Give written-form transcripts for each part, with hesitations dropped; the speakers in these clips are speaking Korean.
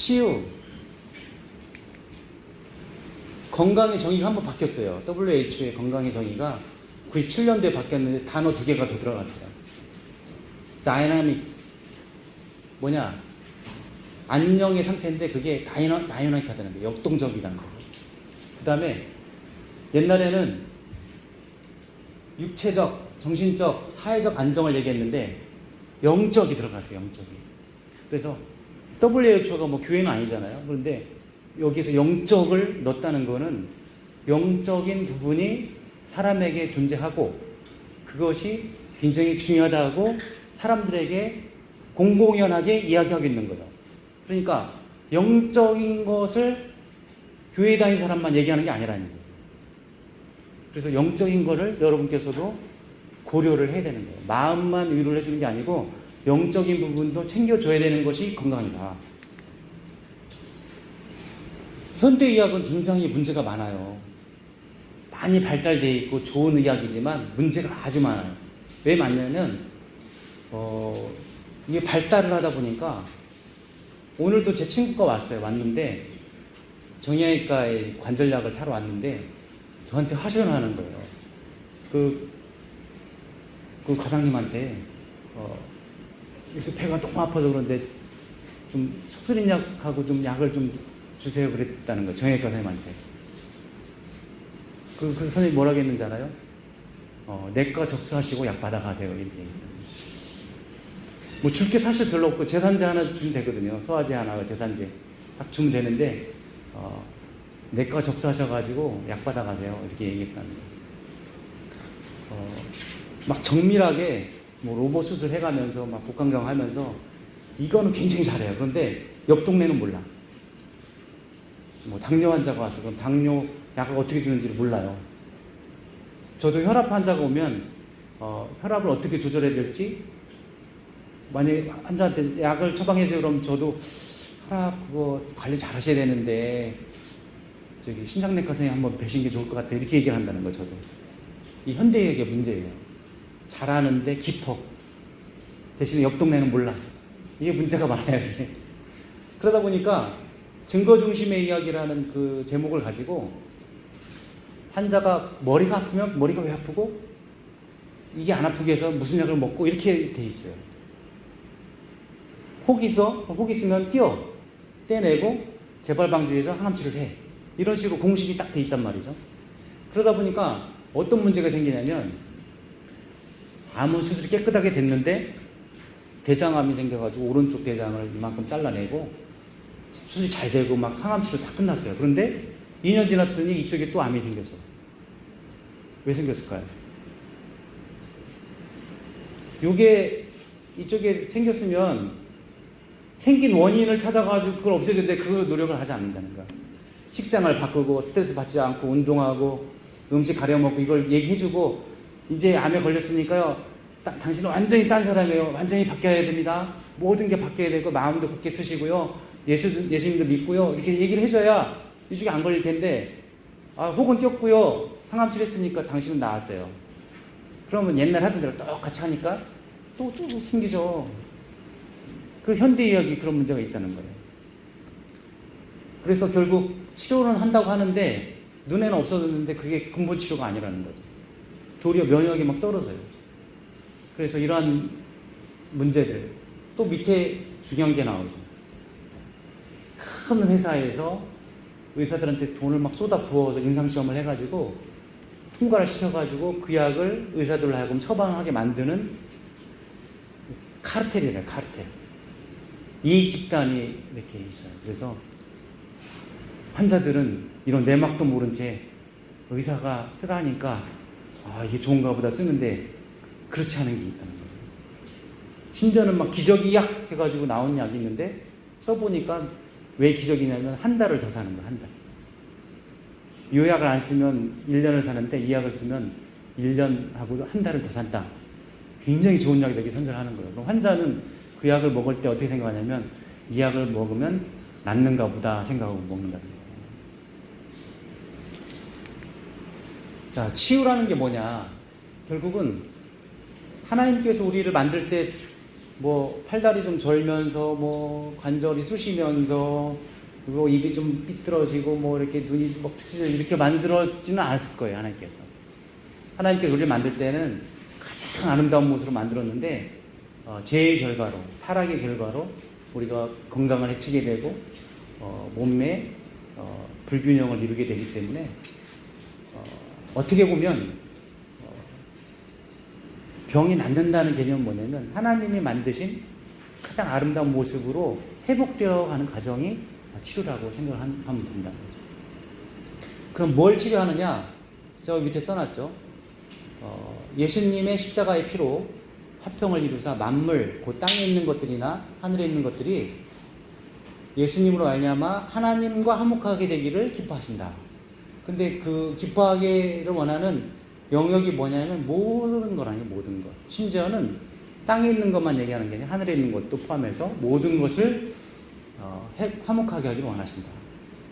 치유. 건강의 정의가 한번 바뀌었어요. WHO의 건강의 정의가 97년도에 바뀌었는데 단어 2개가 더 들어갔어요. 다이나믹. 뭐냐? 안녕의 상태인데 그게 다이나믹하다는 거예요. 역동적이라는 거죠. 그 다음에 옛날에는 육체적, 정신적, 사회적 안정을 얘기했는데 영적이 들어갔어요. 영적이. 그래서 WHO가 뭐 교회는 아니잖아요. 그런데 여기서 영적을 넣었다는 거는 영적인 부분이 사람에게 존재하고 그것이 굉장히 중요하다고 사람들에게 공공연하게 이야기하고 있는 거예요. 그러니까 영적인 것을 교회 다니는 사람만 얘기하는 게 아니라는 거예요. 그래서 영적인 거를 여러분께서도 고려를 해야 되는 거예요. 마음만 위로를 해주는 게 아니고 영적인 부분도 챙겨줘야 되는 것이 건강이다. 현대의학은 굉장히 문제가 많아요. 많이 발달되어 있고 좋은 의학이지만 문제가 아주 많아요. 왜 많냐면 이게 발달을 하다 보니까 오늘도 제 친구가 왔는데 정형외과에 관절약을 타러 왔는데 저한테 하소연을 하는 거예요. 그 과장님한테 요새 배가 너무 아파서 그런데 좀 속쓰린 약하고 좀 약을 좀 주세요 그랬다는 거예요. 정형외과 선생님한테. 그 선생님이 뭐라고 했는지 알아요? 내과 접수하시고 약 받아가세요 이렇게. 뭐 줄 게 사실 별로 없고 제산제 하나 주면 되거든요. 소화제 하나, 제산제 딱 주면 되는데 내과 접수하셔가지고 약 받아가세요 이렇게 얘기했다는 거예요. 막 정밀하게 뭐 로봇 수술 해가면서 막 복강경 하면서 이거는 굉장히 잘해요. 그런데 옆 동네는 몰라. 뭐 당뇨 환자가 와서 그럼 당뇨 약을 어떻게 주는지를 몰라요. 저도 혈압 환자가 오면 혈압을 어떻게 조절해야 될지, 만약에 환자한테 약을 처방해주세요 그러면 저도 혈압 그거 관리 잘 하셔야 되는데 저기 심장내과 선생님 한번 뵈신 게 좋을 것 같아요 이렇게 얘기를 한다는 거예요. 저도 이 현대의학의 문제예요. 잘하는데 깊어. 대신에 옆 동네는 몰라. 이게 문제가 많아요. 이게. 그러다 보니까 증거 중심의 이야기라는 그 제목을 가지고 환자가 머리가 아프면 머리가 왜 아프고 이게 안 아프게 해서 무슨 약을 먹고 이렇게 돼 있어요. 혹 있으면 떼내고 재발 방지해서 항암 치료를 해. 이런 식으로 공식이 딱 돼 있단 말이죠. 그러다 보니까 어떤 문제가 생기냐면 암은 수술이 깨끗하게 됐는데 대장암이 생겨가지고 오른쪽 대장을 이만큼 잘라내고 수술이 잘 되고 막 항암 치료 다 끝났어요. 그런데 2년 지났더니 이쪽에 또 암이 생겼어. 왜 생겼을까요? 요게 이쪽에 생겼으면 생긴 원인을 찾아가지고 그걸 없애는데 그 노력을 하지 않는다는 거야. 식생활 바꾸고 스트레스 받지 않고 운동하고 음식 가려 먹고 이걸 얘기해주고 이제 암에 걸렸으니까요. 당신은 완전히 딴 사람이에요. 완전히 바뀌어야 됩니다. 모든 게 바뀌어야 되고 마음도 굳게 쓰시고요. 예수님도 믿고요. 이렇게 얘기를 해줘야 이쪽에 안 걸릴 텐데 혹은 뛰었고요. 항암 치료했으니까 당신은 나았어요. 그러면 옛날 하던 대로 똑같이 하니까 또 생기죠. 그 현대의학이 그런 문제가 있다는 거예요. 그래서 결국 치료는 한다고 하는데 눈에는 없어졌는데 그게 근본 치료가 아니라는 거죠. 도리어 면역이 막 떨어져요. 그래서 이러한 문제들 또 밑에 중요한 게 나오죠. 큰 회사에서 의사들한테 돈을 막 쏟아 부어서 임상시험을 해가지고 통과를 시켜가지고 그 약을 의사들로 하여금 처방하게 만드는 카르텔이래요. 카르텔. 이익 집단이 이렇게 있어요. 그래서 환자들은 이런 내막도 모른 채 의사가 쓰라니까 이게 좋은가 보다 쓰는데 그렇지 않은 게 있다는 거예요. 심지어는 막 기저귀 약 해가지고 나온 약이 있는데 써보니까 왜 기저귀냐면 한 달을 더 사는 거예요. 한 달. 이 약을 안 쓰면 1년을 사는데 이 약을 쓰면 1년하고도 한 달을 더 산다. 굉장히 좋은 약이 되게 선전하는 거예요. 그럼 환자는 그 약을 먹을 때 어떻게 생각하냐면 이 약을 먹으면 낫는가 보다 생각하고 먹는다는 거예요. 자, 치유라는 게 뭐냐? 결국은 하나님께서 우리를 만들 때 뭐 팔다리 좀 절면서 뭐 관절이 쑤시면서 그리고 입이 좀 삐뚤어지고 뭐 이렇게 눈이 뭐 이렇게 만들어지는 않았을 거예요. 하나님께서 우리를 만들 때는 가장 아름다운 모습으로 만들었는데 죄의 결과로, 타락의 결과로 우리가 건강을 해치게 되고 몸매 불균형을 이루게 되기 때문에 어떻게 보면 병이 낫는다는 개념은 뭐냐면 하나님이 만드신 가장 아름다운 모습으로 회복되어 가는 과정이 치료라고 생각하면 된다는 거죠. 그럼 뭘 치료하느냐? 저 밑에 써놨죠. 예수님의 십자가의 피로 화평을 이루사 만물, 그 땅에 있는 것들이나 하늘에 있는 것들이 예수님으로 말미암아 하나님과 화목하게 되기를 기뻐하신다. 근데 그 기뻐하기를 원하는 영역이 뭐냐면 모든 거라니, 모든 것. 심지어는 땅에 있는 것만 얘기하는 게 아니라 하늘에 있는 것도 포함해서 모든 것을 화목하게 하기를 원하신다.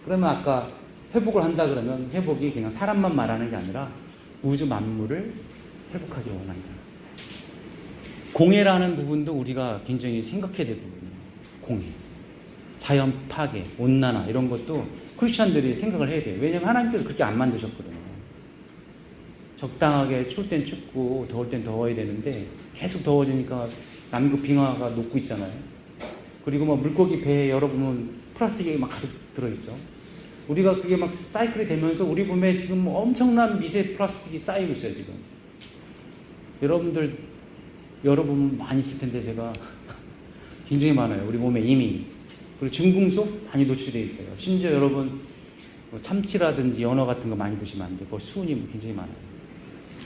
그러면 아까 회복을 한다 그러면 회복이 그냥 사람만 말하는 게 아니라 우주 만물을 회복하기 원한다. 공해라는 부분도 우리가 굉장히 생각해야 될 부분이에요. 공해. 자연 파괴, 온난화 이런 것도 크리스천들이 생각을 해야 돼요. 왜냐하면 하나님께서 그렇게 안 만드셨거든요. 적당하게 추울 땐 춥고 더울 땐 더워야 되는데 계속 더워지니까 남극 빙하가 녹고 있잖아요. 그리고 뭐 물고기 배에 열어보면 플라스틱이 막 가득 들어있죠. 우리가 그게 막 사이클이 되면서 우리 몸에 지금 엄청난 미세 플라스틱이 쌓이고 있어요, 지금. 여러분들 열어보면 많이 있을 텐데 제가 굉장히 많아요. 우리 몸에 이미. 그리고 중금속 많이 노출되어 있어요. 심지어 여러분 참치라든지 연어 같은 거 많이 드시면 안 돼요. 수은이 굉장히 많아요.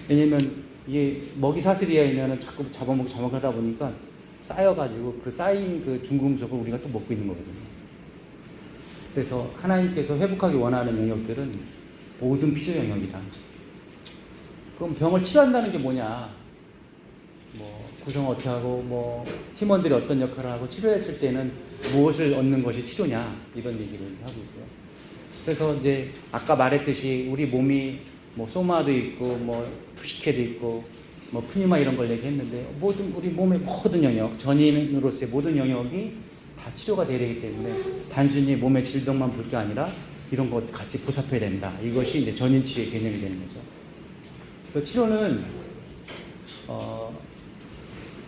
왜냐면 이게 먹이 사슬이면 자꾸 잡아먹고 하다 보니까 쌓여가지고 그 쌓인 그 중금속을 우리가 또 먹고 있는 거거든요. 그래서 하나님께서 회복하기 원하는 영역들은 모든 필요 영역이다. 그럼 병을 치료한다는 게 뭐냐? 뭐 구성 어떻게 하고 뭐 팀원들이 어떤 역할을 하고 치료했을 때는 무엇을 얻는 것이 치료냐 이런 얘기를 하고 있고요. 그래서 이제 아까 말했듯이 우리 몸이 뭐 소마도 있고 뭐 푸시케도 있고 뭐 푸니마 이런 걸 얘기했는데 모든 우리 몸의 모든 영역 전인으로서의 모든 영역이 다 치료가 돼야 되기 때문에 단순히 몸의 질병만 볼 게 아니라 이런 것 같이 보살펴야 된다. 이것이 이제 전인 치료의 개념이 되는 거죠. 그 치료는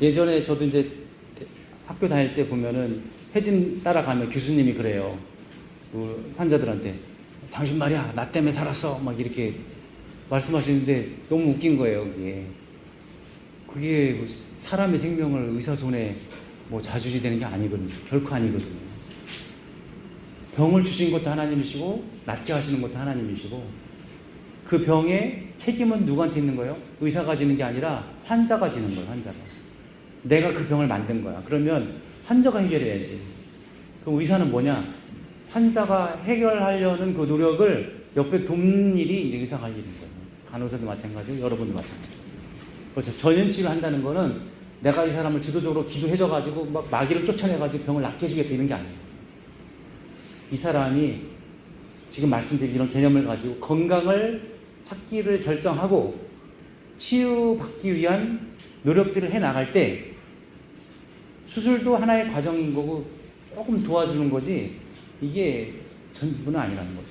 예전에 저도 이제 학교 다닐 때 보면은 회진 따라가면 교수님이 그래요. 그 환자들한테 당신 말이야 나 때문에 살았어 막 이렇게 말씀하시는데 너무 웃긴 거예요. 그게 사람의 생명을 의사 손에 뭐 자주시 되는 게 아니거든요. 결코 아니거든요. 병을 주신 것도 하나님이시고 낫게 하시는 것도 하나님이시고 그 병의 책임은 누구한테 있는 거예요? 의사가 지는 게 아니라 환자가 지는 거예요. 환자가. 내가 그 병을 만든 거야. 그러면 환자가 해결해야지. 그럼 의사는 뭐냐? 환자가 해결하려는 그 노력을 옆에 돕는 일이 이제 의사가 할 일인 거예요. 간호사도 마찬가지고 여러분도 마찬가지고. 그렇죠. 전염치료 한다는 거는 내가 이 사람을 지도적으로 기도해줘가지고 막 마귀를 쫓아내가지고 병을 낫게 해주겠다 이런 게 아니에요. 이 사람이 지금 말씀드린 이런 개념을 가지고 건강을 찾기를 결정하고 치유받기 위한 노력들을 해나갈 때 수술도 하나의 과정인 거고 조금 도와주는 거지 이게 전부는 아니라는 거죠.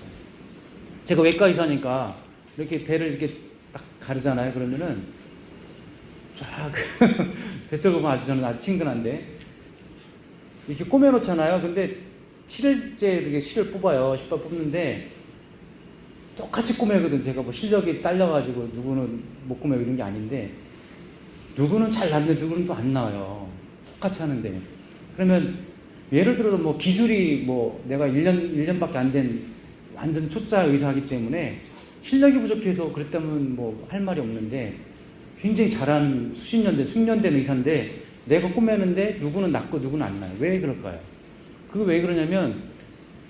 제가 외과 의사니까 이렇게 배를 이렇게 딱 가르잖아요. 그러면은 쫙 뱃속을 보면 저는 아주 친근한데 이렇게 꼬매놓잖아요. 근데 7일째 이렇게 실을 뽑아요. 실을 뽑는데 똑같이 꼬매거든. 제가 뭐 실력이 딸려가지고 누구는 못 꼬매고 이런 게 아닌데 누구는 잘 났는데 누구는 또 안 나와요. 똑같이 하는데. 그러면 예를 들어서 뭐 기술이 뭐 내가 1년밖에 안 된 완전 초짜 의사이기 때문에 실력이 부족해서 그랬다면 뭐 할 말이 없는데 굉장히 잘한 숙련 된 의사인데 내가 꼬매는데 누구는 낫고 누구는 안 나요. 왜 그럴까요? 그거 왜 그러냐면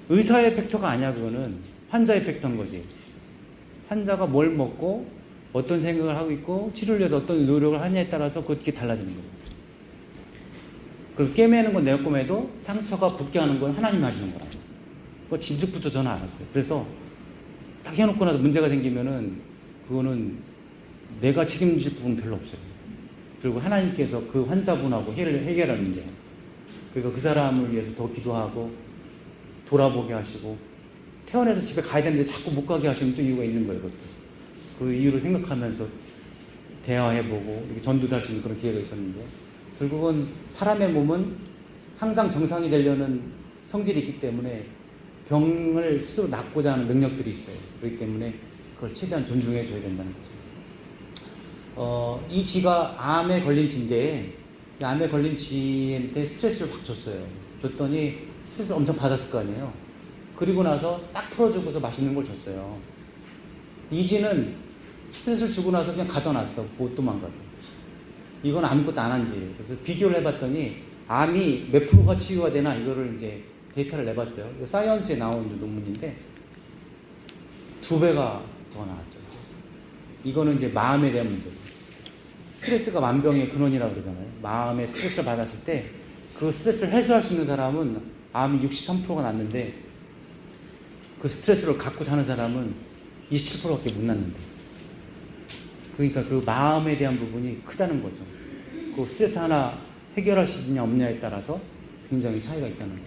의사의 팩터가 아니야. 그거는 환자의 팩터인 거지. 환자가 뭘 먹고 어떤 생각을 하고 있고 치료를 위해서 어떤 노력을 하냐에 따라서 그게 달라지는 거예요. 그리고 꿰매는 건 내가 꼬매도 상처가 붓게 하는 건 하나님이 하시는 거라고. 그거 진즉부터 저는 알았어요. 그래서 딱 해놓고 나서 문제가 생기면은 그거는 내가 책임질 부분은 별로 없어요. 그리고 하나님께서 그 환자분하고 해결하는 문제. 그리고 그 사람을 위해서 더 기도하고 돌아보게 하시고 퇴원해서 집에 가야 되는데 자꾸 못 가게 하시면 또 이유가 있는 거예요. 그것도. 그 이유를 생각하면서 대화해보고 이렇게 전도도 할 수 있는 그런 기회가 있었는데 결국은 사람의 몸은 항상 정상이 되려는 성질이 있기 때문에 병을 스스로 낫고자 하는 능력들이 있어요. 그렇기 때문에 그걸 최대한 존중해 줘야 된다는 거죠. 이 쥐가 암에 걸린 쥐인데 암에 걸린 쥐한테 스트레스를 확 줬어요. 줬더니 스트레스 엄청 받았을 거 아니에요. 그리고 나서 딱 풀어주고서 맛있는 걸 줬어요. 이 쥐는 스트레스를 주고 나서 그냥 가둬놨어. 못 도망가게. 이건 아무것도 안 한 쥐예요. 그래서 비교를 해봤더니 암이 몇 프로가 치유가 되나 이거를 이제 데이터를 내봤어요. 이거 사이언스에 나온 논문인데 2배가 더 나왔죠. 이거는 이제 마음에 대한 문제죠. 스트레스가 만병의 근원이라고 그러잖아요. 마음에 스트레스를 받았을 때 그 스트레스를 해소할 수 있는 사람은 암이 63%가 낫는데 그 스트레스를 갖고 사는 사람은 27%밖에 못 낫는데 그러니까 그 마음에 대한 부분이 크다는 거죠. 그 스트레스 하나 해결할 수 있느냐 없느냐에 따라서 굉장히 차이가 있다는 거죠.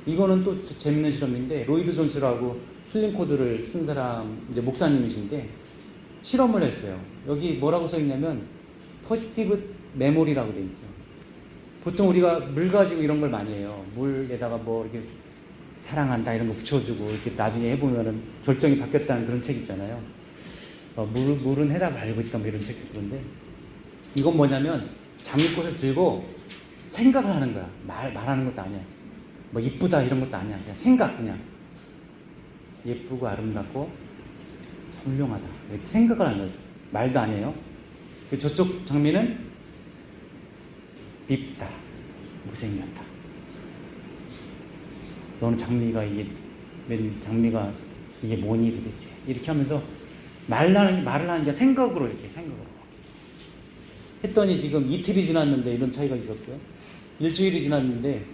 이거는 또 재밌는 실험인데 로이드 존스라고 힐링 코드를 쓴 사람 이제 목사님이신데 실험을 했어요. 여기 뭐라고 써 있냐면 포지티브 메모리라고 돼 있죠. 보통 우리가 물 가지고 이런 걸 많이 해요. 물에다가 뭐 이렇게 사랑한다 이런 거 붙여주고 이렇게 나중에 해보면은 결정이 바뀌었다는 그런 책 있잖아요. 물은 해답을 알고 있다 뭐 이런 책도 그런데 이건 뭐냐면 장미꽃을 들고 생각을 하는 거야. 말하는 것도 아니야. 뭐 이쁘다 이런 것도 아니야. 그냥 생각 그냥 예쁘고 아름답고 훌륭하다 이렇게 생각을 하는 거예요. 말도 아니에요. 저쪽 장미는 밉다 못생겼다. 너는 장미가 이게 뭔 일이 됐지? 이렇게 하면서 말을 하는 게 생각으로 이렇게 생각으로 했더니 지금 이틀이 지났는데 이런 차이가 있었고요. 일주일이 지났는데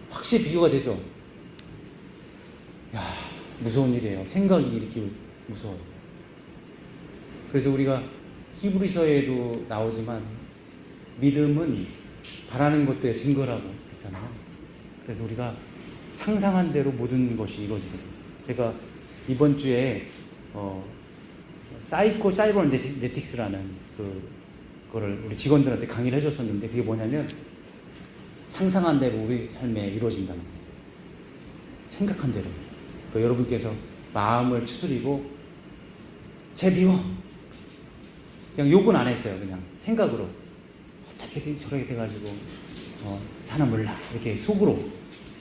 확실히 비교가 되죠. 야, 무서운 일이에요. 생각이 이렇게 무서워요. 그래서 우리가 히브리서에도 나오지만 믿음은 바라는 것들의 증거라고 했잖아요. 그래서 우리가 상상한 대로 모든 것이 이루어지게 됩니다. 제가 이번 주에 사이버네틱스라는 그거를 우리 직원들한테 강의를 해줬었는데 그게 뭐냐면 상상한 대로 우리 삶에 이루어진다는 거예요. 생각한 대로. 그러니까 여러분께서 마음을 추스리고 제비워 그냥 욕은 안 했어요. 그냥 생각으로 어떻게 저렇게 돼가지고 사나 몰라 이렇게 속으로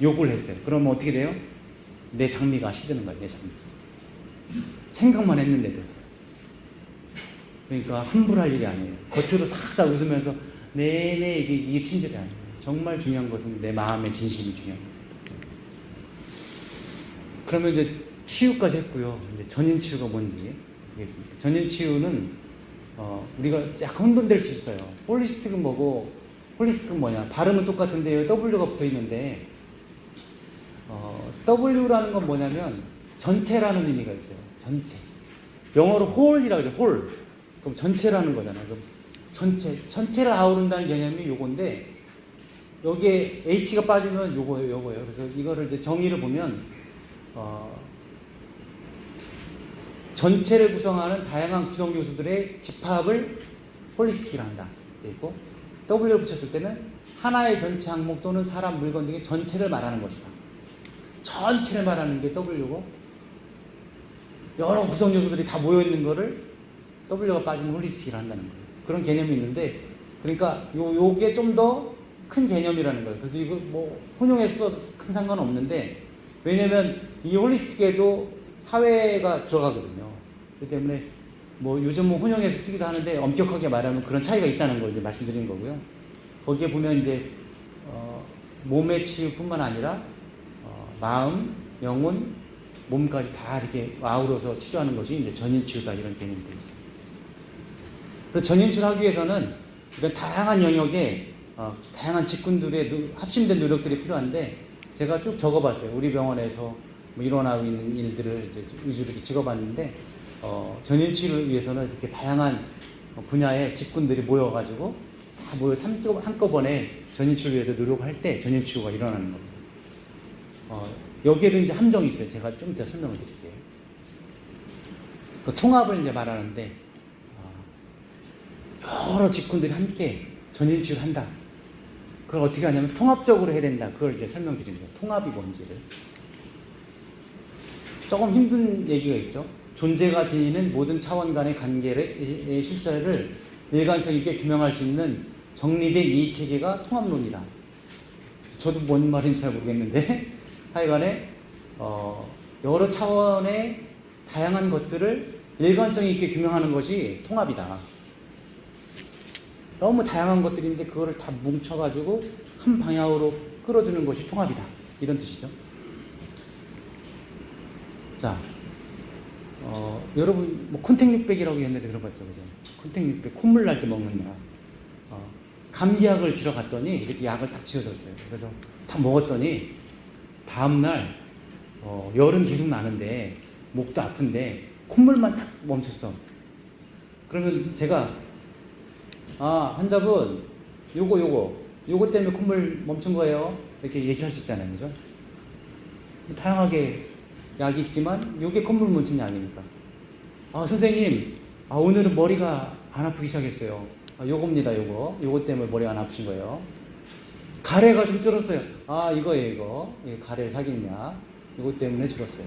욕을 했어요. 그러면 어떻게 돼요? 내 장미가 시드는 거예요. 내 장미. 생각만 했는데도. 그러니까 함부로 할 일이 아니에요. 겉으로 싹싹 웃으면서 내내 이게 친절이 아니에요. 정말 중요한 것은 내 마음의 진심이 중요합니다. 그러면 이제 치유까지 했고요. 이제 전인 치유가 뭔지 알겠습니다. 전인 치유는 우리가 약간 혼돈될 수 있어요. 홀리스틱은 뭐고 홀리스틱은 뭐냐? 발음은 똑같은데 W가 붙어 있는데 W라는 건 뭐냐면 전체라는 의미가 있어요. 전체. 영어로 whole이라고 하죠. whole. 그럼 전체라는 거잖아요. 그럼 전체를 아우른다는 개념이 요건데 여기에 H가 빠지면 요거예요. 그래서 이거를 이제 정의를 보면 전체를 구성하는 다양한 구성 요소들의 집합을 홀리스틱이라 한다. 있고 W를 붙였을 때는 하나의 전체 항목 또는 사람, 물건 등의 전체를 말하는 것이다. 전체를 말하는 게 W고 여러 구성 요소들이 다 모여 있는 거를 W가 빠지면 홀리스틱이라 한다는 거예요. 그런 개념이 있는데 그러니까 요게 좀 더 큰 개념이라는 거예요. 그래서 이거 뭐 혼용에 써도 큰 상관은 없는데 왜냐면 이 홀리스틱에도 사회가 들어가거든요. 그렇기 때문에 뭐 요즘은 혼용해서 쓰기도 하는데 엄격하게 말하면 그런 차이가 있다는 걸 이제 말씀드린 거고요. 거기에 보면 이제 몸의 치유뿐만 아니라 마음, 영혼, 몸까지 다 이렇게 아우러서 치료하는 것이 이제 전인치유다 이런 개념이 되어 있습니다. 그래서 전인치유를 하기 위해서는 이런 다양한 영역에 다양한 직군들의 합심된 노력들이 필요한데 제가 쭉 적어봤어요. 우리 병원에서 뭐 일어나고 있는 일들을 이제 위주로 이렇게 찍어봤는데 전인치유를 위해서는 이렇게 다양한 분야의 직군들이 모여가지고 다 모여 한꺼번에 전인치유를 위해서 노력할 때 전인치유가 일어나는 겁니다. 여기에도 이제 함정이 있어요. 제가 좀 더 설명을 드릴게요. 그 통합을 이제 말하는데, 여러 직군들이 함께 전인치유를 한다. 그걸 어떻게 하냐면 통합적으로 해야 된다. 그걸 이제 설명드리는 거예요. 통합이 뭔지를. 조금 힘든 얘기가 있죠. 존재가 지니는 모든 차원 간의 관계의 실체를 일관성 있게 규명할 수 있는 정리된 이해체계가 통합론이다. 저도 뭔 말인지 잘 모르겠는데 하여간에 여러 차원의 다양한 것들을 일관성 있게 규명하는 것이 통합이다. 너무 다양한 것들인데 그거를 다 뭉쳐가지고 한 방향으로 끌어주는 것이 통합이다. 이런 뜻이죠. 자, 여러분 뭐 콘택육백이라고 옛날에 들어봤죠, 그죠? 콘택육백 콧물 날 때 먹는 약. 감기약을 지러 갔더니 이렇게 약을 딱 지어줬어요. 그래서 딱 먹었더니 다음날 열은 계속 나는데 목도 아픈데 콧물만 딱 멈췄어. 그러면 제가 환자분 요거 때문에 콧물 멈춘 거예요. 이렇게 얘기할 수 있잖아요, 그죠? 다양하게 약이 있지만 요게 콧물 멈춘 약이니까. 선생님, 오늘은 머리가 안 아프기 시작했어요. 요겁니다, 요거 때문에 머리가 안 아프신 거예요. 가래가 좀 줄었어요. 이거예요, 이거. 가래를 사귄 약. 요거 때문에 줄었어요.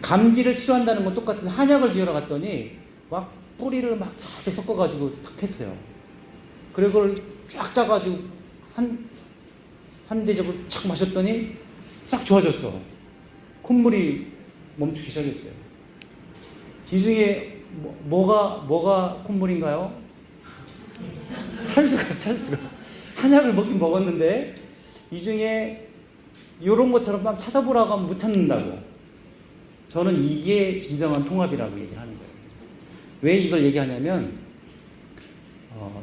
감기를 치료한다는 건 똑같은데 한약을 지으러 갔더니 막 뿌리를 막 잘 섞어가지고 탁 했어요. 그리고 그걸 쫙 짜가지고 한 대접을 착 마셨더니 싹 좋아졌어. 콧물이 멈추기 시작했어요. 이 중에 뭐가 콧물인가요? 찰수가. 한약을 먹긴 먹었는데 이 중에 이런 것처럼 막 찾아보라고 하면 못 찾는다고. 저는 이게 진정한 통합이라고 얘기를 하는 거예요. 왜 이걸 얘기하냐면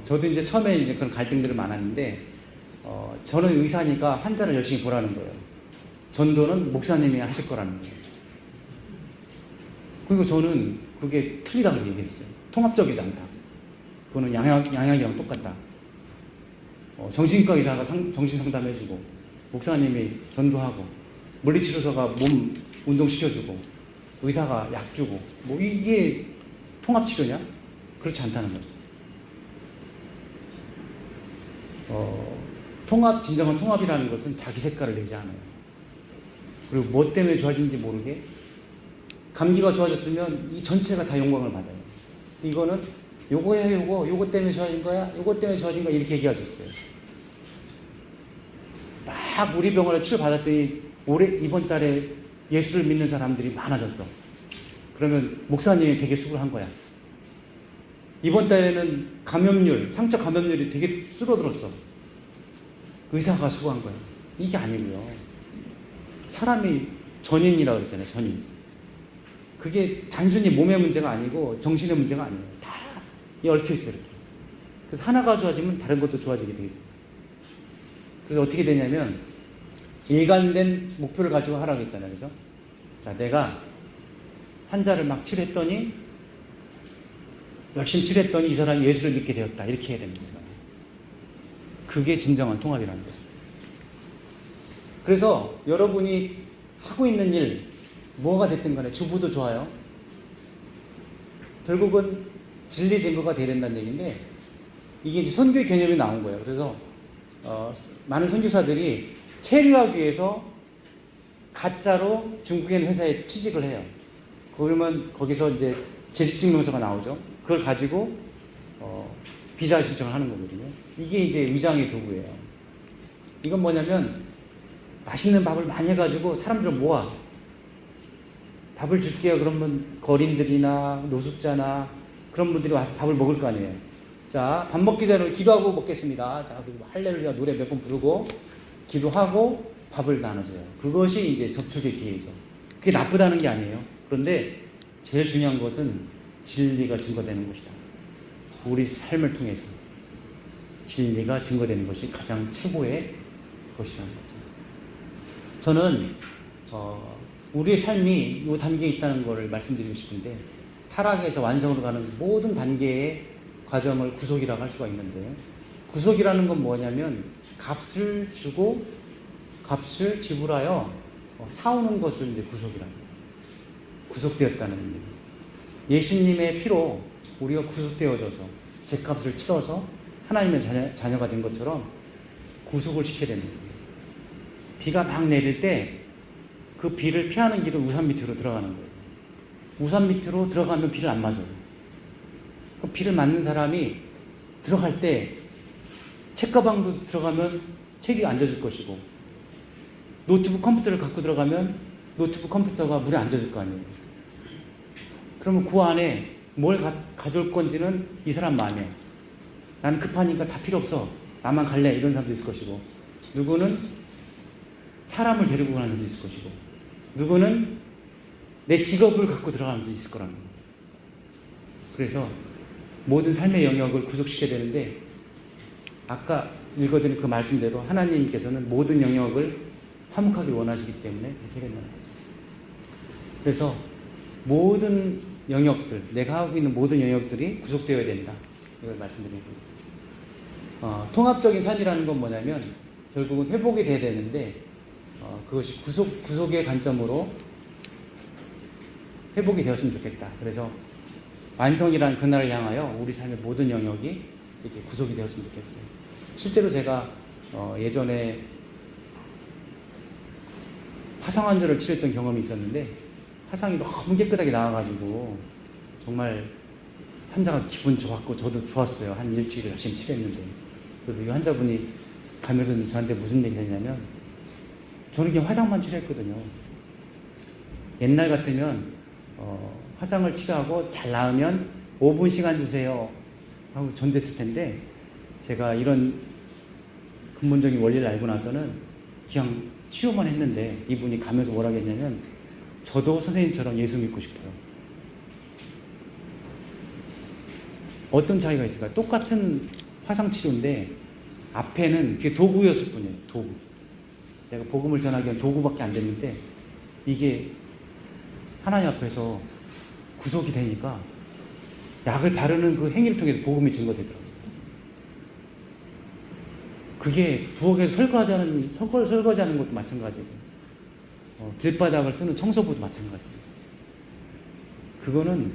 저도 이제 처음에 이제 그런 갈등들이 많았는데 저는 의사니까 환자를 열심히 보라는 거예요. 전도는 목사님이 하실 거라는 거예요. 그리고 저는 그게 틀리다고 얘기했어요. 통합적이지 않다. 그거는 양약이랑 똑같다. 정신과 의사가 정신상담해주고 목사님이 전도하고 물리치료사가 몸 운동시켜주고 의사가 약 주고 이게 통합치료냐? 그렇지 않다는 거죠. 진정한 통합이라는 것은 자기 색깔을 내지 않아요. 그리고 뭐 때문에 좋아지는지 모르게 감기가 좋아졌으면 이 전체가 다 영광을 받아요. 이거는 요거야 요거 때문에 좋아진 거야, 요거 때문에 좋아진 거야 이렇게 얘기하셨어요. 막 우리 병원에 치료받았더니 이번 달에 예수를 믿는 사람들이 많아졌어. 그러면 목사님이 되게 수고를 한 거야. 이번 달에는 상처 감염률이 되게 줄어들었어. 의사가 수고한 거야. 이게 아니고요. 사람이 전인이라고 그랬잖아요. 전인. 그게 단순히 몸의 문제가 아니고 정신의 문제가 아니에요. 다 얽혀있어요. 이렇게. 그래서 하나가 좋아지면 다른 것도 좋아지게 되어 있어요. 그래서 어떻게 되냐면 일관된 목표를 가지고 하라고 했잖아요. 그죠? 자, 내가 환자를 막 치료했더니 열심히 치료했더니 이 사람이 예수를 믿게 되었다. 이렇게 해야 됩니다. 그게 진정한 통합이라는 거죠. 그래서 여러분이 하고 있는 일 뭐가 됐든 간에 주부도 좋아요. 결국은 진리 증거가 돼야 된다는 얘기인데 이게 이제 선교의 개념이 나온 거예요. 그래서 많은 선교사들이 체류하기 위해서 가짜로 중국에 있는 회사에 취직을 해요. 그러면 거기서 이제 재직증명서가 나오죠. 그걸 가지고 비자 신청을 하는 거거든요. 이게 이제 위장의 도구예요. 이건 뭐냐면 맛있는 밥을 많이 해가지고 사람들을 모아. 밥을 줄게요. 그러면 거린들이나 노숙자나 그런 분들이 와서 밥을 먹을 거 아니에요. 자, 밥 먹기 전에 기도하고 먹겠습니다. 자, 그리고 할렐루야 노래 몇 번 부르고 기도하고 밥을 나눠줘요. 그것이 이제 접촉의 기회죠. 그게 나쁘다는 게 아니에요. 그런데 제일 중요한 것은 진리가 증거되는 것이다. 우리 삶을 통해서 진리가 증거되는 것이 가장 최고의 것이라는 거죠. 저는 우리의 삶이 이 단계에 있다는 것을 말씀드리고 싶은데 타락에서 완성으로 가는 모든 단계에 과정을 구속이라고 할 수가 있는데, 구속이라는 건 뭐냐면 값을 주고 값을 지불하여 사오는 것을 이제 구속이라는 거예요. 구속되었다는 의미. 예수님의 피로 우리가 구속되어져서 죄값을 치러서 하나님의 자녀가 된 것처럼 구속을 시켜야 되는 거예요. 비가 막 내릴 때 그 비를 피하는 길은 우산 밑으로 들어가는 거예요. 우산 밑으로 들어가면 비를 안 맞아요. 그 비를 맞는 사람이 들어갈 때 책가방도 들어가면 책이 안 젖을 것이고, 노트북 컴퓨터를 갖고 들어가면 노트북 컴퓨터가 물에 안 젖을 거 아니에요. 그러면 그 안에 뭘 가져올 건지는 이 사람 마음에, 나는 급하니까 다 필요 없어, 나만 갈래, 이런 사람도 있을 것이고, 누구는 사람을 데리고 가는 사람도 있을 것이고, 누구는 내 직업을 갖고 들어가는 사람도 있을 거라는 거예요. 그래서 모든 삶의 영역을 구속시켜야 되는데, 아까 읽어드린 그 말씀대로 하나님께서는 모든 영역을 화목하길 원하시기 때문에 그렇게 된다는 거죠. 그래서 모든 영역들, 내가 하고 있는 모든 영역들이 구속되어야 된다, 이걸 말씀드리는 거예요. 통합적인 삶이라는 건 뭐냐면 결국은 회복이 돼야 되는데, 그것이 구속의 관점으로 회복이 되었으면 좋겠다. 그래서 완성이라는 그날을 향하여 우리 삶의 모든 영역이 이렇게 구속이 되었으면 좋겠어요. 실제로 제가 예전에 화상환절을 치렀던 경험이 있었는데, 화상이 너무 깨끗하게 나와가지고 정말 환자가 기분 좋았고 저도 좋았어요. 한 일주일을 열심히 치료했는데. 그래서 이 환자분이 가면서 저한테 무슨 얘기를 했냐면, 저는 그냥 화상만 치료했거든요. 옛날 같으면 화상을 치료하고 잘 나으면 5분 시간 주세요 하고 전됐을 텐데, 제가 이런 근본적인 원리를 알고 나서는 그냥 치료만 했는데, 이분이 가면서 뭐라고 했냐면, 저도 선생님처럼 예수 믿고 싶어요. 어떤 차이가 있을까요? 똑같은 화상치료인데 앞에는 그게 도구였을 뿐이에요. 도구. 내가 복음을 전하기 위한 도구밖에 안 됐는데, 이게 하나님 앞에서 구속이 되니까 약을 바르는 그 행위를 통해서 복음이 증거되더라고요. 그게 부엌에서 설거지하는 것도 마찬가지예요. 길바닥을 쓰는 청소부도 마찬가지예요. 그거는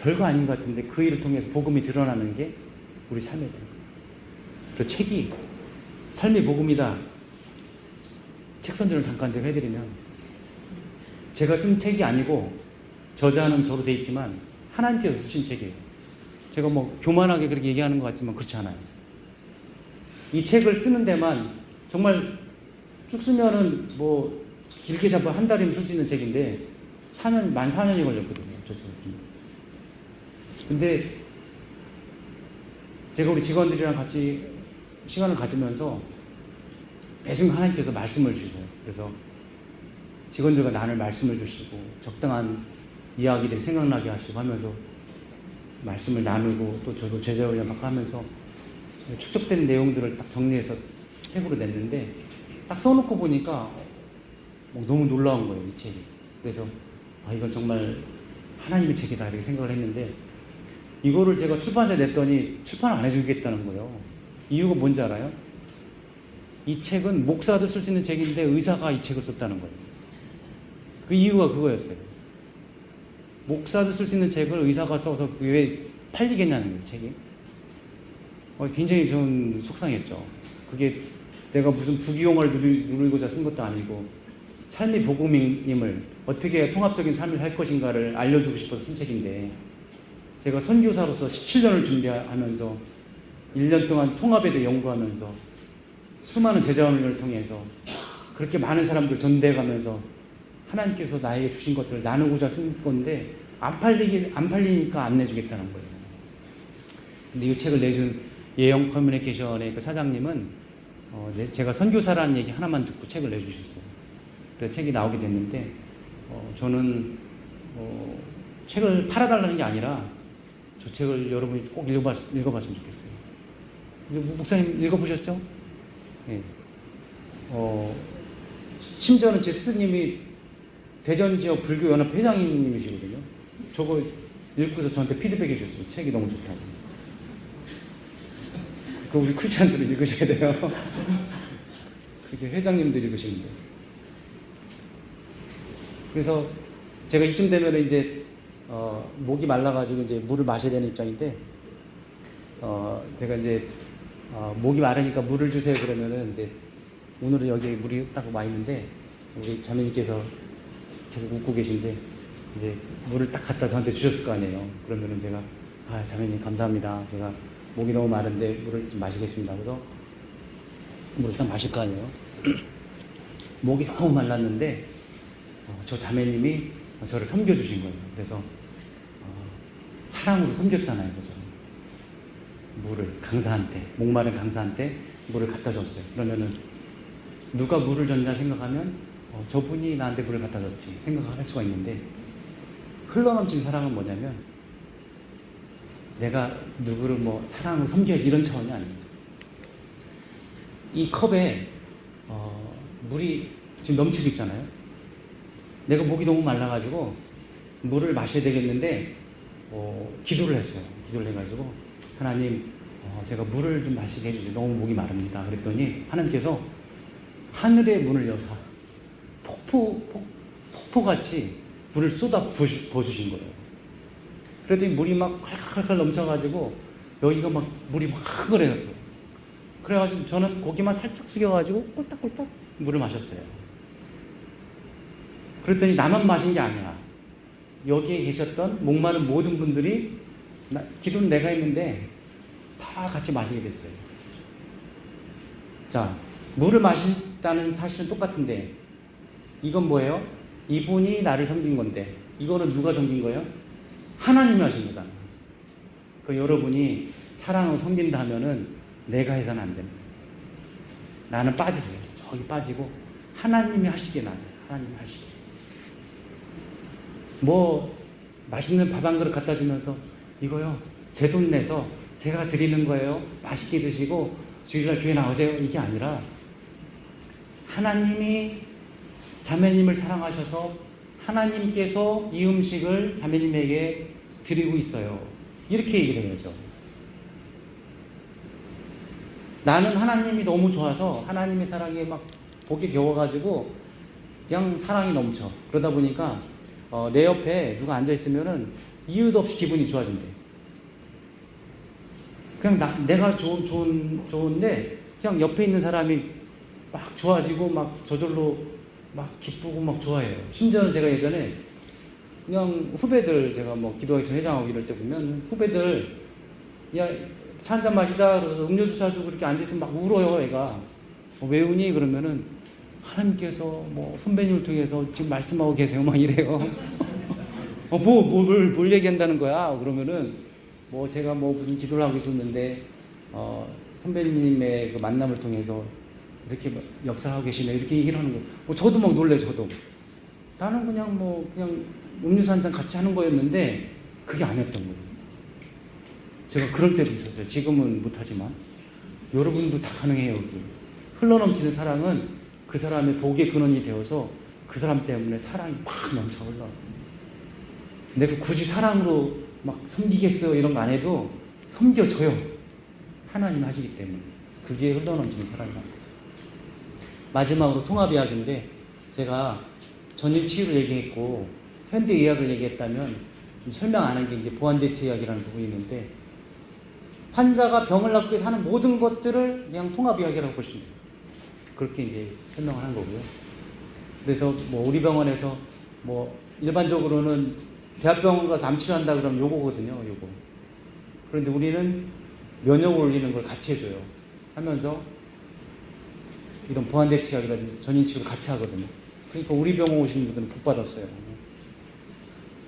별거 아닌 것 같은데 그 일을 통해서 복음이 드러나는 게 우리 삶이에요. 그 책이 삶의 복음이다. 책 선전을 잠깐 제가 해드리면, 제가 쓴 책이 아니고 저자는 저로 돼 있지만 하나님께서 쓰신 책이에요. 제가 뭐 교만하게 그렇게 얘기하는 것 같지만 그렇지 않아요. 이 책을 쓰는 데만 정말 쭉 쓰면은 뭐 길게 잡아 한 달이면 쓸 수 있는 책인데 14년이 걸렸거든요. 저 썼습니다. 근데 제가 우리 직원들이랑 같이 시간을 가지면서 매순간 하나님께서 말씀을 주셔요. 그래서 직원들과 나눌 말씀을 주시고, 적당한 이야기들이 생각나게 하시고 하면서 말씀을 나누고, 또 저도 제자훈련 막 하면서 축적된 내용들을 딱 정리해서 책으로 냈는데, 딱 써놓고 보니까 너무 놀라운 거예요, 이 책이. 그래서 이건 정말 하나님의 책이다, 이렇게 생각을 했는데, 이거를 제가 출판사에 냈더니 출판 안 해주겠다는 거예요. 이유가 뭔지 알아요? 이 책은 목사도 쓸 수 있는 책인데 의사가 이 책을 썼다는 거예요. 그 이유가 그거였어요. 목사도 쓸 수 있는 책을 의사가 써서 왜 팔리겠냐는 거예요, 책이. 굉장히 좀 속상했죠. 그게 내가 무슨 부귀영화를 누리고자 쓴 것도 아니고, 삶의 복음임을 어떻게 통합적인 삶을 살 것인가를 알려주고 싶어서 쓴 책인데, 제가 선교사로서 17년을 준비하면서 1년 동안 통합에 대해 연구하면서 수많은 제자훈련을 통해서 그렇게 많은 사람들 전대해가면서 하나님께서 나에게 주신 것들을 나누고자 쓴 건데, 안 팔리니까 안 내주겠다는 거예요. 근데 이 책을 내준 예영 커뮤니케이션의 그 사장님은 제가 선교사라는 얘기 하나만 듣고 책을 내주셨어요. 그래서 책이 나오게 됐는데, 저는 책을 팔아달라는 게 아니라 저 책을 여러분이 꼭 읽어봤으면 좋겠어요. 목사님 읽어보셨죠? 네. 심지어는 제 스님이 대전지역 불교연합 회장님이시거든요. 저거 읽고서 저한테 피드백 해주셨어요. 책이 너무 좋다고. 그 우리 크리스찬들은 읽으셔야 돼요. 그게 회장님들 읽으시면 돼요. 그래서 제가 이쯤 되면 이제 목이 말라가지고 이제 물을 마셔야 되는 입장인데 제가 이제 목이 마르니까 물을 주세요 그러면은 이제 오늘은 여기에 물이 딱 와 있는데 우리 자매님께서 계속 웃고 계신데 이제 물을 딱 갖다 저한테 주셨을 거 아니에요. 그러면은 제가 자매님 감사합니다. 제가 목이 너무 마른데 물을 좀 마시겠습니다. 그래서 물을 딱 마실 거 아니에요. 목이 너무 말랐는데 저 자매님이 저를 섬겨주신 거예요. 그래서 사랑으로 섬겼잖아요. 그죠? 물을 강사한테, 목마른 강사한테 물을 갖다 줬어요. 그러면은 누가 물을 줬냐 생각하면 저분이 나한테 물을 갖다 줬지 생각할 수가 있는데, 흘러넘친 사랑은 뭐냐면 내가 누구를 뭐 사랑으로 섬겨야지 이런 차원이 아닙니다. 이 컵에 물이 지금 넘치고 있잖아요. 내가 목이 너무 말라가지고 물을 마셔야 되겠는데 기도를 했어요. 기도를 해가지고 하나님 제가 물을 좀 마시게 해주세요. 너무 목이 마릅니다. 그랬더니 하나님께서 하늘의 문을 여사 폭포같이 물을 쏟아 부어주신 거예요. 그랬더니 물이 막 칼칼칼 넘쳐가지고 여기가 막 물이 막 흐그러졌어요. 그래가지고 저는 고기만 살짝 숙여가지고 꼴딱꼴딱 물을 마셨어요. 그랬더니 나만 마신 게 아니야. 여기에 계셨던 목마른 모든 분들이 기도는 내가 했는데 다 같이 마시게 됐어요. 자, 물을 마신다는 사실은 똑같은데 이건 뭐예요? 이분이 나를 섬긴 건데 이거는 누가 섬긴 거예요? 하나님이 하신 거잖아요. 그 여러분이 사랑으로 섬긴다 하면은 내가 해서는 안 됩니다. 나는 빠지세요. 저기 빠지고 하나님이 하시게 나는 하나님이 하시게. 뭐 맛있는 밥 한 그릇 갖다 주면서 이거요 제 돈 내서 제가 드리는 거예요. 맛있게 드시고 주일날 교회 나오세요. 이게 아니라 하나님이 자매님을 사랑하셔서 하나님께서 이 음식을 자매님에게 드리고 있어요. 이렇게 얘기를 해야죠. 나는 하나님이 너무 좋아서 하나님의 사랑에 막 복에 겨워가지고 그냥 사랑이 넘쳐. 그러다 보니까 내 옆에 누가 앉아있으면은 이유도 없이 기분이 좋아진대. 그냥 내가 좋은데 그냥 옆에 있는 사람이 막 좋아지고 막 저절로 막 기쁘고 막 좋아해요. 심지어는 제가 예전에 그냥 후배들 제가 뭐 기도회에서 회장하고 이럴 때 보면 후배들 야 차 한잔 마시자 그래서 음료수 사주고 그렇게 앉아있으면 막 울어요. 애가 왜 우니? 그러면은 하나님께서 뭐 선배님을 통해서 지금 말씀하고 계세요 막 이래요. 뭘 얘기한다는 거야? 그러면은 뭐 제가 뭐 무슨 기도를 하고 있었는데 선배님의 그 만남을 통해서 이렇게 역사하고 계시네 이렇게 얘기를 하는 거예요. 저도 막 놀래요. 저도 나는 그냥 음료수 한 잔 같이 하는 거였는데 그게 아니었던 거예요. 제가 그럴 때도 있었어요. 지금은 못하지만 여러분도 다 가능해요. 여기 흘러넘치는 사랑은 그 사람의 복의 근원이 되어서 그 사람 때문에 사랑이 팍 넘쳐 흘러. 내가 굳이 사랑으로 막 섬기겠어요 이런 거 안 해도 섬겨줘요. 하나님 하시기 때문에 그게 흘러넘치는 사랑이라는 거죠. 마지막으로 통합 이야기인데 제가 전입치유를 얘기했고 현대의학을 얘기했다면 설명 안 한 게 이제 보완대체 이야기라는 부분이 있는데 환자가 병을 낫기 위해서 하는 모든 것들을 그냥 통합 이야기라고 보시면 돼요. 그렇게 이제 설명을 한 거고요. 그래서 뭐 우리 병원에서 뭐 일반적으로는 대학병원 가서 암 치료한다 그러면 요거거든요. 요거. 그런데 우리는 면역을 올리는 걸 같이 해줘요. 하면서 이런 보완대치약이라든지 전인치료를 같이 하거든요. 그러니까 우리 병원 오시는 분들은 복 받았어요.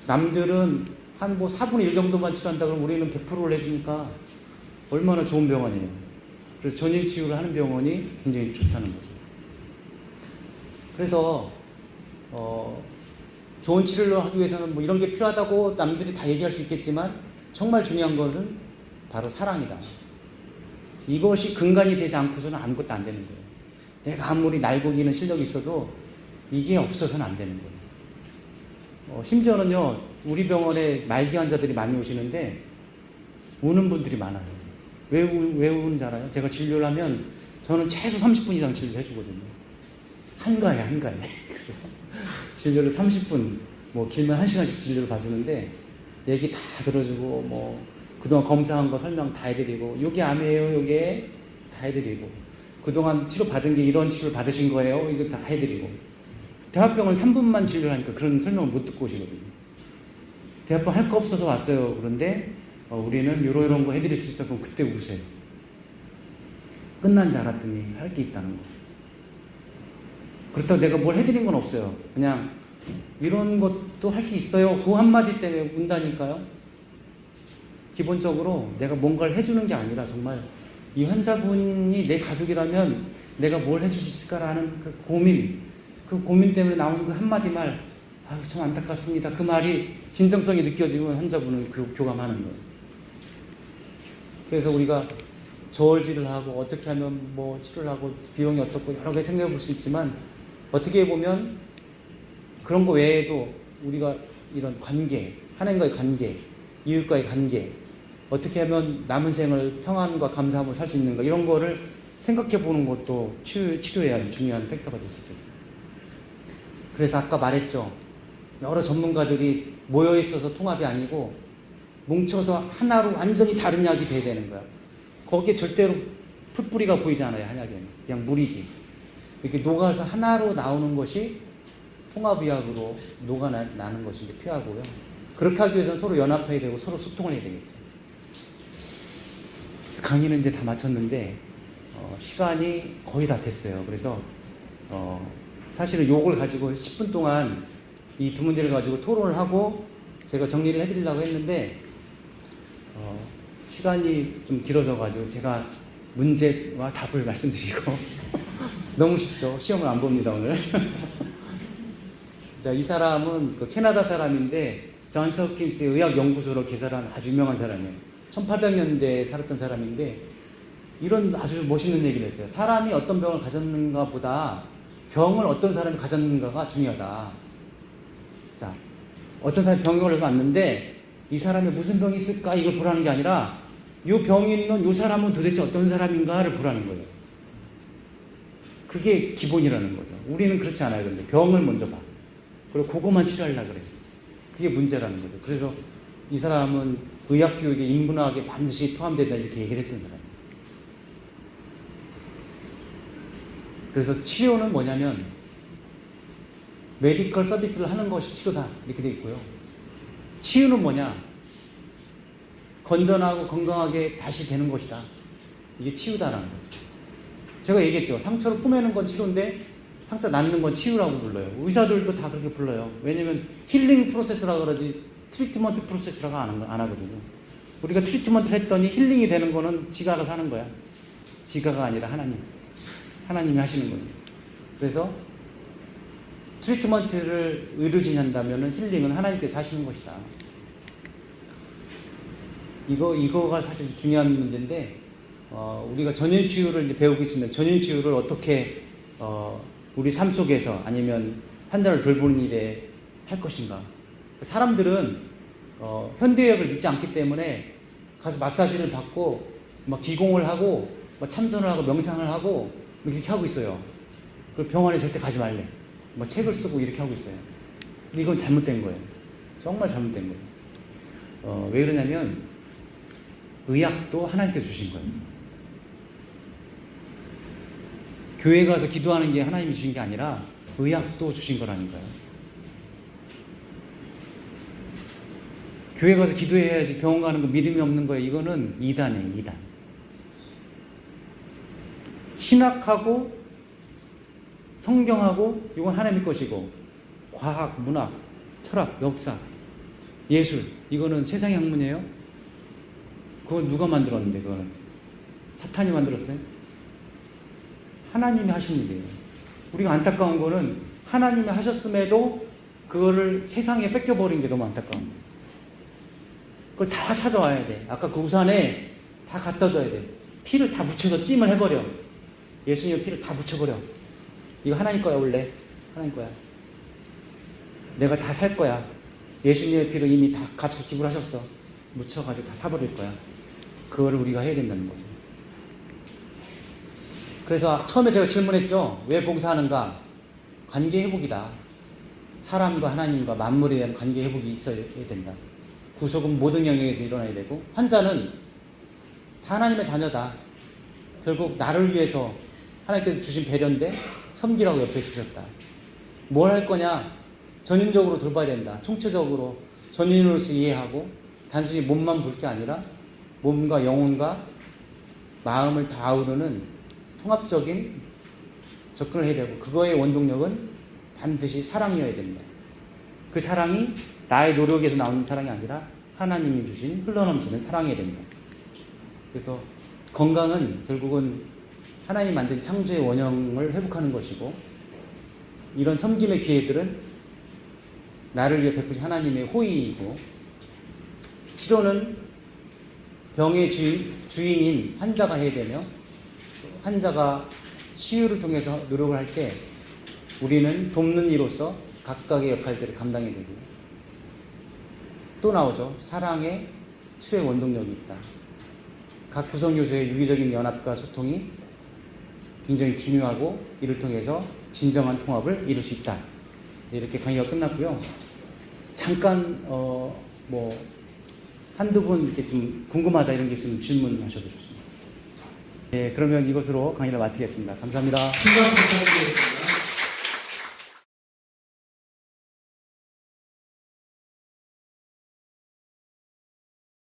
남들은 한 뭐 4분의 1 정도만 치료한다 그러면 우리는 100%를 해주니까 얼마나 좋은 병원이에요. 그래서 전인치료를 하는 병원이 굉장히 좋다는 거죠. 그래서 좋은 치료를 하기 위해서는 뭐 이런 게 필요하다고 남들이 다 얘기할 수 있겠지만 정말 중요한 것은 바로 사랑이다. 이것이 근간이 되지 않고서는 아무것도 안 되는 거예요. 내가 아무리 날고기는 실력이 있어도 이게 없어서는 안 되는 거예요. 심지어는요 우리 병원에 말기 환자들이 많이 오시는데 우는 분들이 많아요. 왜 우는지 알아요? 제가 진료를 하면 저는 최소 30분 이상 진료를 해주거든요. 한가해. 그래서 진료를 30분, 뭐 길면 1시간씩 진료를 봐주는데 얘기 다 들어주고 뭐 그동안 검사한 거 설명 다 해드리고 요게 암이에요, 요게 다 해드리고 그동안 치료 받은 게 이런 치료를 받으신 거예요, 이거 다 해드리고. 대합병원 3분만 진료를 하니까 그런 설명을 못 듣고 오시거든요. 대합병원 할 거 없어서 왔어요. 그런데 우리는 이런 거 해드릴 수 있어. 그럼 그때 우세요. 끝난 줄 알았더니 할 게 있다는 거. 그렇다고 내가 뭘 해드린 건 없어요. 그냥 이런 것도 할 수 있어요. 그 한마디 때문에 운다니까요. 기본적으로 내가 뭔가를 해주는 게 아니라 정말 이 환자분이 내 가족이라면 내가 뭘 해줄 수 있을까라는 그 고민 때문에 나오는 그 한마디 말, 참 안타깝습니다. 그 말이 진정성이 느껴지면 환자분은 교감하는 거예요. 그래서 우리가 저울질을 하고 어떻게 하면 뭐 치료를 하고 비용이 어떻고 여러 개 생각해 볼 수 있지만 어떻게 보면 그런 거 외에도 우리가 이런 관계, 하나님과의 관계, 이웃과의 관계, 어떻게 하면 남은 생을 평안과 감사함으로 살 수 있는가, 이런 거를 생각해 보는 것도 치료에 중요한 팩터가 될 수 있겠어요. 그래서 아까 말했죠. 여러 전문가들이 모여 있어서 통합이 아니고 뭉쳐서 하나로 완전히 다른 약이 돼야 되는 거야. 거기에 절대로 풋뿌리가 보이지 않아요. 한약에는 그냥 물이지. 이렇게 녹아서 하나로 나오는 것이 통합의학으로 녹아나는 것이 이제 필요하고요. 그렇게 하기 위해서는 서로 연합해야 되고 서로 소통을 해야 되겠죠. 그래서 강의는 이제 다 마쳤는데 시간이 거의 다 됐어요. 그래서 사실은 요걸 가지고 10분 동안 이 두 문제를 가지고 토론을 하고 제가 정리를 해드리려고 했는데 시간이 좀 길어져가지고 제가 문제와 답을 말씀드리고 너무 쉽죠? 시험을 안 봅니다 오늘. 자, 이 사람은 그 캐나다 사람인데 존스 홉킨스 의학연구소로 개설한 아주 유명한 사람이에요. 1800년대에 살았던 사람인데 이런 아주 멋있는 얘기를 했어요. 사람이 어떤 병을 가졌는가 보다 병을 어떤 사람이 가졌는가가 중요하다. 자, 어떤 사람이 병을 걸려서 왔는데 이 사람이 무슨 병이 있을까 이걸 보라는 게 아니라 이 병이 있는 이 사람은 도대체 어떤 사람인가를 보라는 거예요. 그게 기본이라는 거죠. 우리는 그렇지 않아요. 근데 병을 먼저 봐. 그리고 그것만 치료하려고 그래요. 그게 문제라는 거죠. 그래서 이 사람은 의학교육에 인문학에 반드시 포함되다 이렇게 얘기를 했던 사람이에요. 그래서 치료는 뭐냐면 메디컬 서비스를 하는 것이 치료다 이렇게 돼 있고요. 치유는 뭐냐? 건전하고 건강하게 다시 되는 것이다. 이게 치유다라는 거죠. 제가 얘기했죠. 상처를 푸매는 건 치료인데 상처 낫는 건 치유라고 불러요. 의사들도 다 그렇게 불러요. 왜냐면 힐링 프로세스라고 그러지 트리트먼트 프로세스라고 안 하거든요. 우리가 트리트먼트를 했더니 힐링이 되는 거는 지가 알아서 하는 거야. 지가가 아니라 하나님이 하시는 거예요. 그래서 트리트먼트를 의료진이 한다면 힐링은 하나님께서 하시는 것이다. 이거가 사실 중요한 문제인데 우리가 전인치유를 이제 배우고 있으면 전인치유를 어떻게 우리 삶 속에서 아니면 환자를 돌보는 일에 할 것인가. 사람들은 현대의학을 믿지 않기 때문에 가서 마사지를 받고 막 기공을 하고 막 참선을 하고 명상을 하고 이렇게 하고 있어요. 그 병원에 절대 가지 말래. 뭐 책을 쓰고 이렇게 하고 있어요. 근데 이건 잘못된 거예요. 정말 잘못된 거예요. 왜 그러냐면 의학도 하나님께서 주신 거예요. 교회 가서 기도하는 게 하나님이 주신 게 아니라 의학도 주신 거라니까요. 교회 가서 기도해야지 병원 가는 거 믿음이 없는 거예요. 이거는 이단이에요. 이단. 신학하고 성경하고 이건 하나님의 것이고 과학, 문학, 철학, 역사, 예술 이거는 세상의 학문이에요. 그건 누가 만들었는데 그거는 사탄이 만들었어요? 하나님이 하신 일이에요. 우리가 안타까운 거는 하나님이 하셨음에도 그거를 세상에 뺏겨버린 게 너무 안타까운 거예요. 그걸 다 찾아와야 돼. 아까 그 우산에 다 갖다 둬야 돼. 피를 다 묻혀서 찜을 해버려. 예수님의 피를 다 묻혀버려. 이거 하나님 거야 원래. 하나님 거야. 내가 다 살 거야. 예수님의 피로 이미 다 값을 지불하셨어. 묻혀가지고 다 사버릴 거야. 그거를 우리가 해야 된다는 거죠. 그래서 처음에 제가 질문했죠. 왜 봉사하는가? 관계 회복이다. 사람과 하나님과 만물에 대한 관계 회복이 있어야 된다. 구속은 모든 영역에서 일어나야 되고, 환자는 다 하나님의 자녀다. 결국 나를 위해서 하나님께서 주신 배려인데 섬기라고 옆에 주셨다. 뭘 할 거냐? 전인적으로 돌봐야 된다. 총체적으로 전인으로서 이해하고 단순히 몸만 볼 게 아니라 몸과 영혼과 마음을 다 아우르는 통합적인 접근을 해야 되고, 그거의 원동력은 반드시 사랑이어야 됩니다. 그 사랑이 나의 노력에서 나오는 사랑이 아니라 하나님이 주신 흘러넘치는 사랑이어야 됩니다. 그래서 건강은 결국은 하나님이 만드신 창조의 원형을 회복하는 것이고, 이런 섬김의 기회들은 나를 위해 베푸신 하나님의 호의이고, 치료는 병의 주인인 환자가 해야 되며, 환자가 치유를 통해서 노력을 할 때 우리는 돕는 이로서 각각의 역할들을 감당해야 되고요. 또 나오죠. 사랑의 치유의 원동력이 있다. 각 구성요소의 유기적인 연합과 소통이 굉장히 중요하고, 이를 통해서 진정한 통합을 이룰 수 있다. 이렇게 강의가 끝났고요. 잠깐 한두 분 이렇게 좀 궁금하다 이런 게 있으면 질문하셔도 좋습니다. 네, 그러면 이것으로 강의를 마치겠습니다. 감사합니다. 시간 부탁드리겠습니다.